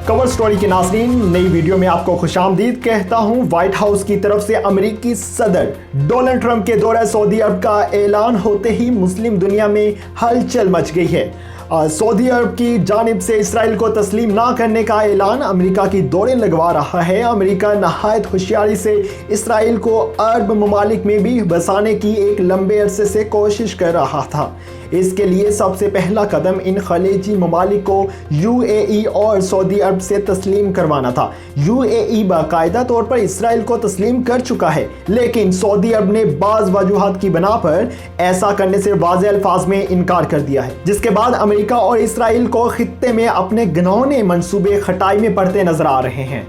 Cover story के नाज़रीन, नई वीडियो में आपको खुशामदीद कहता हूं। व्हाइट हाउस की तरफ से अमेरिकी सदर डोनाल्ड ट्रंप के दौरे सऊदी अरब का ऐलान होते ही मुस्लिम दुनिया में हलचल मच गई है। सऊदी अरब की जानिब से इसराइल को तस्लीम ना करने का ऐलान अमेरिका की दौड़ें लगवा रहा है। अमेरिका नहायत होशियारी से इसराइल को अरब ममालिक में भी बसाने की एक लंबे अरसे से कोशिश कर रहा था। इसके लिए सबसे पहला कदम इन खलीजी ममालिक को यूएई और सऊदी अरब से तस्लीम करवाना था। यूएई बाकायदा तौर पर इसराइल को तस्लीम कर चुका है, लेकिन सऊदी अरब ने बाज़ वजूहात की बिना पर ऐसा करने से वाज़ेह अल्फाज में इनकार कर दिया है, जिसके बाद अमेरिका और इसराइल को खित्ते में अपने घिनौने मंसूबे खटाई में पड़ते नजर आ रहे हैं।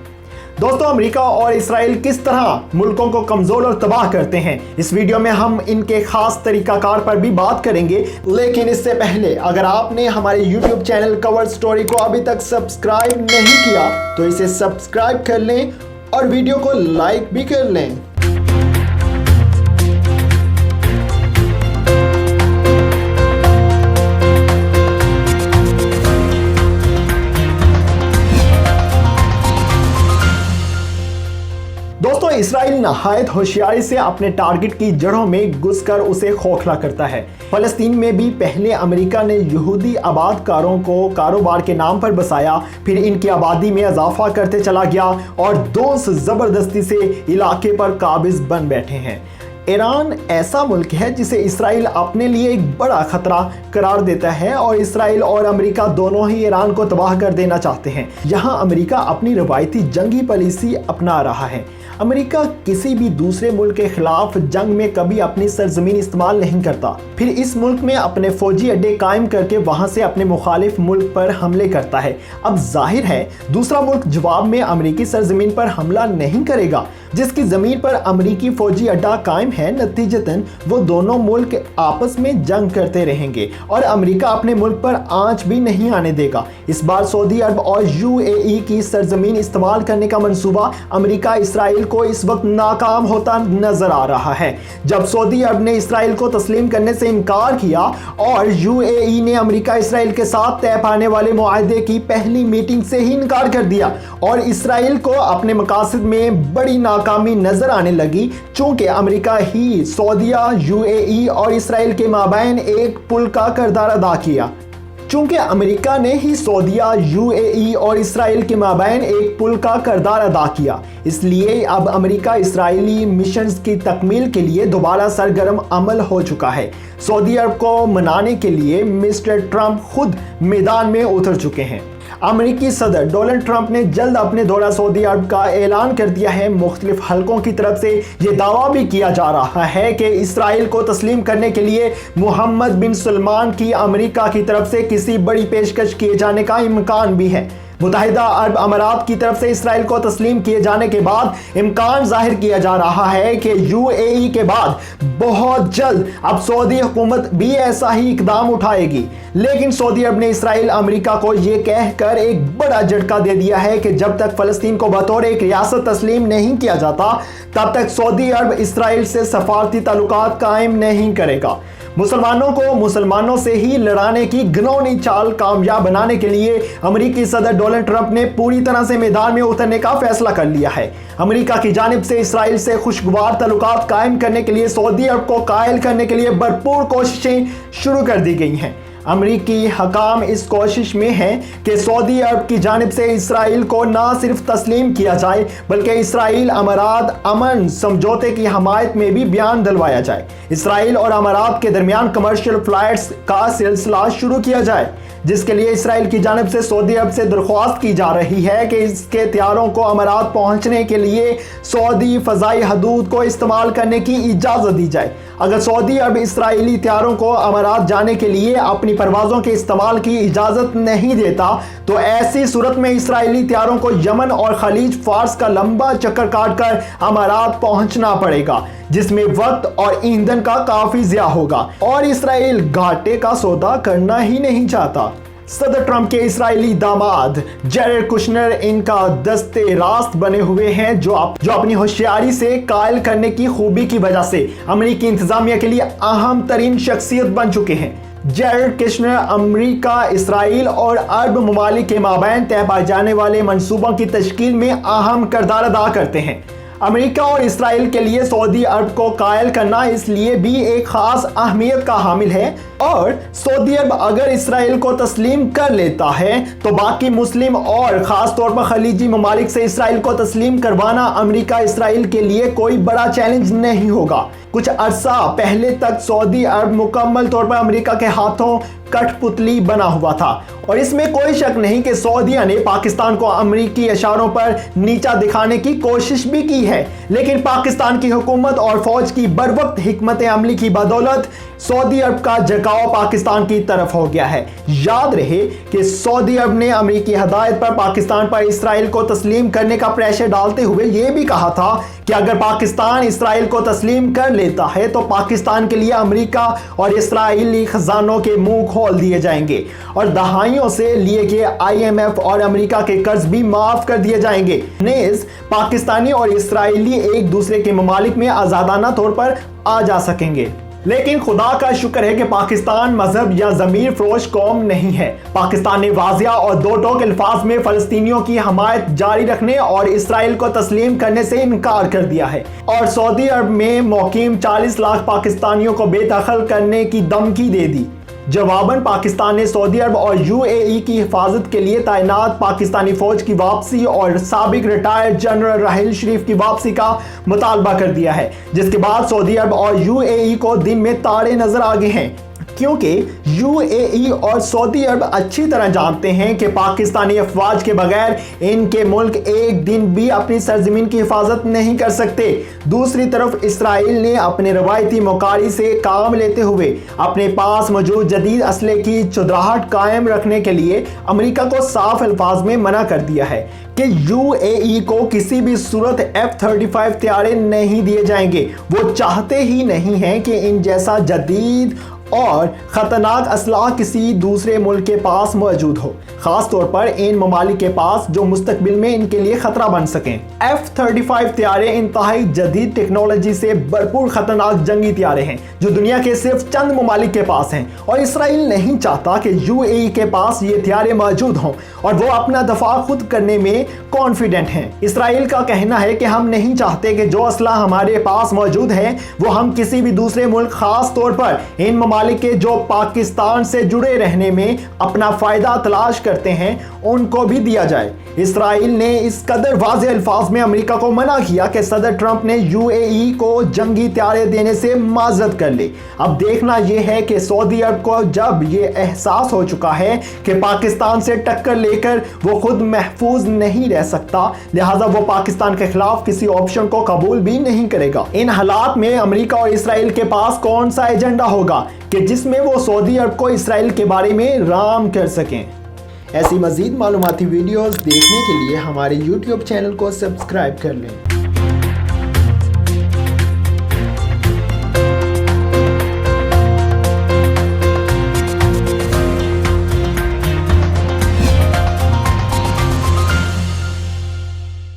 दोस्तों, अमेरिका और इसराइल किस तरह मुल्कों को कमज़ोर और तबाह करते हैं, इस वीडियो में हम इनके खास तरीकाकार पर भी बात करेंगे। लेकिन इससे पहले अगर आपने हमारे YouTube चैनल कवर स्टोरी को अभी तक सब्सक्राइब नहीं किया तो इसे सब्सक्राइब कर लें और वीडियो को लाइक भी कर लें। दोस्तों, इसराइल नहायत होशियारी से अपने टारगेट की जड़ों में घुसकर उसे खोखला करता है। फ़लस्तीन में भी पहले अमेरिका ने यहूदी आबादकारों को कारोबार के नाम पर बसाया, फिर इनकी आबादी में इजाफा करते चला गया और दोस्त ज़बरदस्ती से इलाके पर काबिज बन बैठे हैं। ईरान ऐसा मुल्क है जिसे इसराइल अपने लिए एक बड़ा खतरा करार देता है और इसराइल और अमेरिका दोनों ही ईरान को तबाह कर देना चाहते हैं। यहाँ अमेरिका अपनी रवायती जंगी पॉलिसी अपना रहा है। अमेरिका किसी भी दूसरे मुल्क के खिलाफ जंग में कभी अपनी सरजमीन इस्तेमाल नहीं करता, फिर इस मुल्क में अपने फौजी अड्डे कायम करके वहां से अपने मुखालिफ मुल्क पर हमले करता है। अब जाहिर है दूसरा मुल्क जवाब में अमेरिकी सरजमीन पर हमला नहीं करेगा। जिसकी जमीन पर अमेरिकी फौजी अड्डा कायम है, नतीजतन वो दोनों मुल्क आपस में जंग करते रहेंगे और अमेरिका अपने मुल्क पर आंच भी नहीं आने देगा। इस बार सऊदी अरब और यूएई की सरजमीन इस्तेमाल करने का मंसूबा अमेरिका इसराइल को इस वक्त नाकाम होता नजर आ रहा है। जब सऊदी अरब ने इसराइल को तस्लीम करने से इनकार किया और यूएई ने अमेरिका इसराइल के साथ तय पाने वाले मुआहदे की पहली मीटिंग से ही इनकार कर दिया और इसराइल को अपने मकासद में बड़ी नाकामी नजर आने लगी, चूंकि अमेरिका ही सऊदीया, यूएई और इसराइल के माबैन एक पुल का किरदार अदा किया। चूंकि अमेरिका ने ही सऊदीया, यूएई और इसराइल के माबैन एक पुल का किरदार अदा किया, इसलिए अब अमेरिका इसराइली मिशन की तकमील के लिए दोबारा सरगर्म अमल हो चुका है। सऊदी अरब को मनाने के लिए मिस्टर ट्रंप खुद मैदान में उतर चुके हैं। अमेरिकी सदर डोनाल्ड ट्रंप ने जल्द अपने दौरा सऊदी अरब का ऐलान कर दिया है। मुख्तलिफ हलकों की तरफ से ये दावा भी किया जा रहा है कि इसराइल को तस्लीम करने के लिए मोहम्मद बिन सलमान की अमेरिका की तरफ से किसी बड़ी पेशकश किए जाने का इम्कान भी है। मुत्तहिदा अरब अमारात की तरफ से इसराइल को तस्लीम किए जाने के बाद इम्कान जाहिर किया जा रहा है कि यूएई के बाद बहुत जल्द अब सऊदी हुकूमत भी ऐसा ही इकदाम उठाएगी। लेकिन सऊदी अरब ने इसराइल अमेरिका को ये कहकर एक बड़ा झटका दे दिया है कि जब तक फ़लस्तीन को बतौर एक रियासत तस्लीम नहीं किया जाता तब तक सऊदी अरब इसराइल से सफारती ताल्लुकात कायम नहीं करेगा। मुसलमानों को मुसलमानों से ही लड़ाने की घिनौनी चाल कामयाब बनाने के लिए अमेरिकी सदर डोनाल्ड ट्रंप ने पूरी तरह से मैदान में उतरने का फैसला कर लिया है। अमेरिका की जानिब से इसराइल से खुशगवार ताल्लुकात कायम करने के लिए सऊदी अरब को कायल करने के लिए भरपूर कोशिशें शुरू कर दी गई हैं। अमेरिकी हकाम इस कोशिश में हैं कि सऊदी अरब की जानिब से इसराइल को ना सिर्फ तस्लीम किया जाए बल्कि इसराइल अमारात अमन समझौते की हमायत में भी बयान दिलवाया जाए। इसराइल और अमारात के दरमियान कमर्शियल फ्लाइट्स का सिलसिला शुरू किया जाए, जिसके लिए इसराइल की जानिब से सऊदी अरब से दरख्वास्त की जा रही है कि इसके तैयारों को अमारात पहुंचने के लिए सऊदी फ़ज़ाई हदूद को इस्तेमाल करने की इजाज़त दी जाए। अगर सऊदी अरब इसराइली तैयारों को अमारात जाने के लिए अपनी परवाज़ों के इस्तेमाल की इजाज़त नहीं देता तो ऐसी सूरत में इसराइली तैयारों को यमन और खलीज फार्स का लंबा चक्कर काटकर अमारात पहुंचना पड़ेगा, जिसमें वक्त और ईंधन का काफ़ी ज़िया होगा और इसराइल घाटे का सौदा करना ही नहीं चाहता। सदर ट्रंप के इस्राएली दामाद जेरेड कुशनर इनका दस्ते रास्त बने हुए हैं, जो अपनी होशियारी से कायल करने की खूबी की वजह से अमेरिकी इंतजामिया के लिए अहम तरीन शख्सियत बन चुके हैं। जैरेड किशनर अमेरिका, इसराइल और अरब ममालिक के माबैन तय पाए जाने वाले मंसूबों की तश्कील में अहम किरदार अदा करते हैं। अमेरिका और इसराइल के लिए सऊदी अरब को कायल करना इसलिए भी एक खास अहमियत का हामिल है, और सऊदी अरब अगर इसराइल को तस्लीम कर लेता है तो बाकी मुस्लिम और ख़ास तौर पर खलीजी ममालिक से इसराइल को तस्लीम करवाना अमेरिका इसराइल के लिए कोई बड़ा चैलेंज नहीं होगा। कुछ अरसा पहले तक सऊदी अरब मुकम्मल तौर पर अमेरिका के हाथों कठपुतली बना हुआ था, और इसमें कोई शक नहीं कि सऊदीया ने पाकिस्तान को अमेरिकी इशारों पर नीचा दिखाने की कोशिश भी की है, लेकिन पाकिस्तान की हुकूमत और फौज की बरवक्त हिकमत अमली की बदौलत सऊदी अरब का झुकाव पाकिस्तान की तरफ हो गया है। याद रहे कि सऊदी अरब ने अमेरिकी हदायत पर पाकिस्तान पर इसराइल को तस्लीम करने का प्रेशर डालते हुए यह भी कहा था कि अगर पाकिस्तान इसराइल को तस्लीम कर लेता है तो पाकिस्तान के लिए अमेरिका और इसराइली खजानों के मुंह खोल दिए जाएंगे और दहाइयों से लिए गए IMF और अमेरिका के कर्ज भी माफ कर दिए जाएंगे। नेज़ पाकिस्तानी और इसराइली एक दूसरे के ममालिक में आज़ादाना तौर पर आ जा सकेंगे। लेकिन खुदा का शुक्र है कि पाकिस्तान मजहब या ज़मीर फरोश कौम नहीं है। पाकिस्तान ने वाज़िया और दो टोक अल्फाज में फ़लस्तीनियों की हमायत जारी रखने और इसराइल को तस्लीम करने से इनकार कर दिया है, और सऊदी अरब में मुकीम 40 लाख पाकिस्तानियों को बेदखल करने की धमकी दे दी। जवाबन पाकिस्तान ने सऊदी अरब और UAE की हिफाजत के लिए तैनात पाकिस्तानी फौज की वापसी और साबिक रिटायर्ड जनरल राहिल शरीफ की वापसी का मुतालबा कर दिया है, जिसके बाद सऊदी अरब और UAE को दिन में तारे नजर आ गए हैं, क्योंकि UAE और सऊदी अरब अच्छी तरह जानते हैं कि पाकिस्तानी अफवाज के बगैर इनके मुल्क एक दिन भी अपनी सरजमीन की हिफाजत नहीं कर सकते। दूसरी तरफ इसराइल ने अपने रवायती मुकारी से काम लेते हुए अपने पास मौजूद जदीद असले की चुदराहट कायम रखने के लिए अमेरिका को साफ अल्फाज में मना कर दिया है कि UAE को किसी भी सूरत F-35 तैयारे नहीं दिए जाएंगे। वो चाहते ही नहीं हैं कि इन जैसा जदीद और ख़तरनाक असलाह किसी दूसरे मुल्क के पास मौजूद हो, ख़ास तौर पर इन ममालिक के पास जो मुस्तकबिल में इनके लिए ख़तरा बन सकें। F-35 तैयारे इंतहाई जदीद टेक्नोलॉजी से भरपूर ख़तरनाक जंगी तैयारे हैं जो दुनिया के सिर्फ चंद ममालिक के पास हैं, और इसराइल नहीं चाहता कि UAE के पास ये तैयारे मौजूद हों, और वो अपना दफा खुद करने में कॉन्फिडेंट हैं। इसराइल का कहना है कि हम नहीं चाहते कि जो असला हमारे पास मौजूद है वो हम किसी भी दूसरे मुल्क, ख़ास तौर पर इन ममालिक के जो पाकिस्तान से जुड़े रहने में अपना फ़ायदा तलाश करते हैं, उनको भी दिया जाए। इसराइल ने इस कदर वाज़ेह अल्फाज में अमेरिका को मना किया कि सदर ट्रंप ने UAE को जंगी तैयारे देने से माजरत कर ली। अब देखना यह है कि सऊदी अरब को जब ये एहसास हो चुका है कि पाकिस्तान से टक्कर लेकर वो खुद महफूज नहीं रह सकता, लिहाजा वो पाकिस्तान के खिलाफ किसी ऑप्शन को कबूल भी नहीं करेगा। इन हालात में अमेरिका और इसराइल के पास कौन सा एजेंडा होगा कि जिसमें वो सऊदी अरब को इसराइल के बारे में राम कर सकें। ऐसी मज़ीद मालूमाती वीडियोस देखने के लिए हमारे YouTube चैनल को सब्सक्राइब कर लें।